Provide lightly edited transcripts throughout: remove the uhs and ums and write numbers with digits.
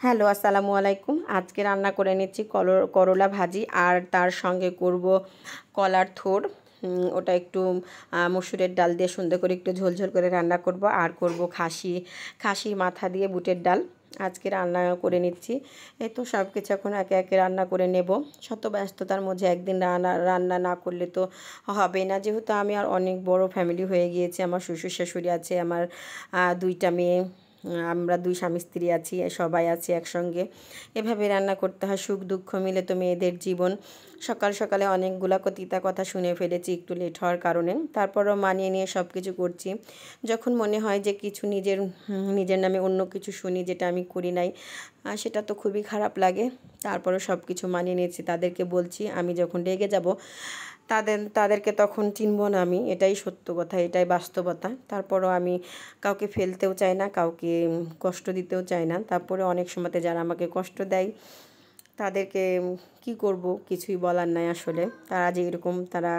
Hello, আসসালামু আলাইকুম। আজকে রান্না করে নিচ্ছি করলা ভাজি, আর তার সঙ্গে করব কলার থোড়। ওটা একটু মসুরের ডাল দিয়ে সুন্দর করে একটু ঝোলঝোল করে রান্না করব, আর করব খাসির মাথা দিয়ে বুটের ডাল। আজকে রান্না করে নিচ্ছি। এই তো সব কিছু এখন একে একে রান্না করে নেব। শত ব্যস্ততার মধ্যে একদিন রান্না না করলে তো হবে না, যেহেতু আমি আর অনেক বড় ফ্যামিলি হয়ে গিয়েছে। আমার শ্বশুর শাশুড়ি আছে, আমার দুইটা মেয়ে, আমরা দুই স্বামী স্ত্রী আছি, সবাই আছি একসঙ্গে। এভাবে রান্না করতে হয়, সুখ দুঃখ মিলে তো মেয়েদের জীবন। সকাল সকালে অনেকগুলা তিতা কথা শুনে ফেলেছি একটু লেট হওয়ার কারণে, তারপরও মানিয়ে নিয়ে সব কিছু করছি। যখন মনে হয় যে কিছু নিজের নামে অন্য কিছু শুনি যেটা আমি করি নাই, সেটা তো খুবই খারাপ লাগে। তারপরও সব কিছু মানিয়ে নিয়েছি। তাদেরকে বলছি আমি যখন রেগে যাব তাদেরকে তখন চিনব না আমি, এটাই সত্য কথা, এটাই বাস্তবতা। তারপরও আমি কাউকে ফেলতেও চাই না, কাউকে কষ্ট দিতেও চাই না। তারপরে অনেক সময়তে যারা আমাকে কষ্ট দেয় তাদেরকে কি করব, কিছুই বলার নাই। আসলে তারা যে এরকম তারা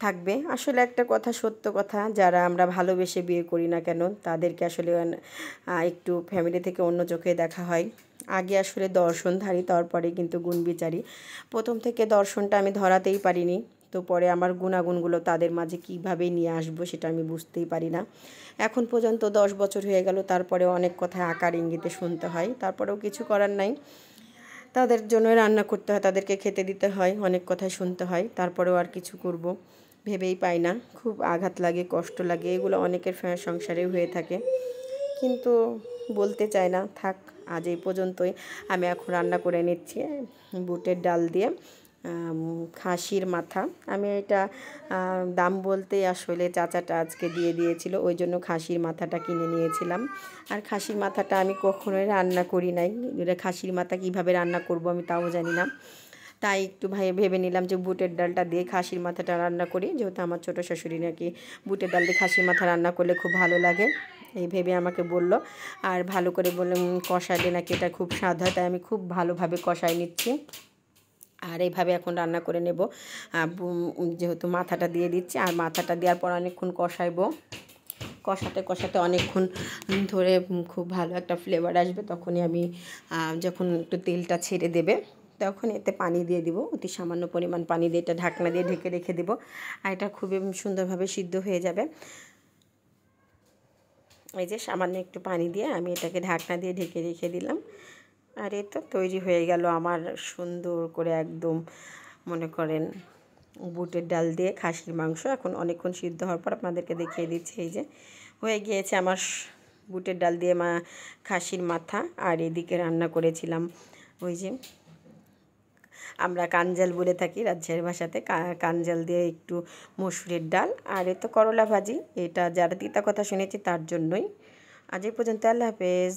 থাকবে। আসলে একটা কথা, সত্য কথা, যারা আমরা ভালোবেসে বিয়ে করি না কেন তাদেরকে আসলে একটু ফ্যামিলি থেকে অন্য চোখে দেখা হয়। আগে আসলে দর্শনধারী, তারপরে কিন্তু গুণ বিচারী। প্রথম থেকে দর্শনটা আমি ধরাতেই পারিনি, তো পরে আমার গুণাগুণগুলো তাদের মাঝে কীভাবে নিয়ে আসবো সেটা আমি বুঝতেই পারি না। এখন পর্যন্ত 10 বছর হয়ে গেল, তারপরে অনেক কথা আকার ইঙ্গিতে শুনতে হয়, তারপরেও কিছু করার নাই। তাদের জন্য রান্না করতে হয়, তাদেরকে খেতে দিতে হয়, অনেক কথাই শুনতে হয়, তারপরেও আর কিছু করব ভেবেই পাই না। খুব আঘাত লাগে, কষ্ট লাগে, এগুলো অনেকের সংসারেও হয়ে থাকে, কিন্তু বলতে চাই না, থাক। আজ এই পর্যন্তই। আমি এখন রান্না করে নিচ্ছি বুটের ডাল দিয়ে খাসির মাথা। আমি এটা দাম বলতেই আসলে চাচাটা আজকে দিয়ে দিয়েছিল, ওই জন্য খাসির মাথাটা কিনে নিয়েছিলাম। আর খাসির মাথাটা আমি কখনোই রান্না করি নাই, খাসির মাথা কীভাবে রান্না করব আমি তাও জানি না। তাই একটু ভেবে নিলাম যে বুটের ডালটা দিয়ে খাসির মাথাটা রান্না করি, যেহেতু আমার ছোটো শাশুড়ি নাকি বুটের ডাল দিয়ে খাসির মাথা রান্না করলে খুব ভালো লাগে, এই ভেবে আমাকে বলল। আর ভালো করে বললাম কষালে নাকি এটা খুব স্বাদ হয়, তাই আমি খুব ভালোভাবে কষাই নিচ্ছি। আর এইভাবে এখন রান্না করে নেব, যেহেতু মাথাটা দিয়ে দিচ্ছি। আর মাথাটা দেওয়ার পর অনেকক্ষণ কষাইবো, কষাতে কষাতে অনেকক্ষণ ধরে খুব ভালো একটা ফ্লেভার আসবে। তখনই আমি যখন একটু তেলটা ছেড়ে দেবে তখন এতে পানি দিয়ে দিব, অতি সামান্য পরিমাণ পানি দিয়ে এটা ঢাকনা দিয়ে ঢেকে রেখে দেবো, আর এটা খুবই সুন্দরভাবে সিদ্ধ হয়ে যাবে। এই যে সামান্য একটু পানি দিয়ে আমি এটাকে ঢাকনা দিয়ে ঢেকে রেখে দিলাম। আর এই তো তৈরি হয়ে গেল আমার সুন্দর করে একদম, মনে করেন, বুটের ডাল দিয়ে খাসির মাংস। এখন অনেকক্ষণ সিদ্ধ হওয়ার পর আপনাদেরকে দেখিয়ে দিচ্ছি, এই যে হয়ে গিয়েছে আমার বুটের ডাল দিয়ে খাসির মাথা। আর এদিকে রান্না করেছিলাম ওই যে আমরা কাঞ্জাল বলে থাকি রাজশাহীর ভাষাতে, কাঞ্জাল দিয়ে একটু মসুরের ডাল। আর এ তো করলা ভাজি, এটা যারা তিতা কথা শুনেছি তার জন্যই। আজ এই পর্যন্ত, আল্লাহ হাফেজ।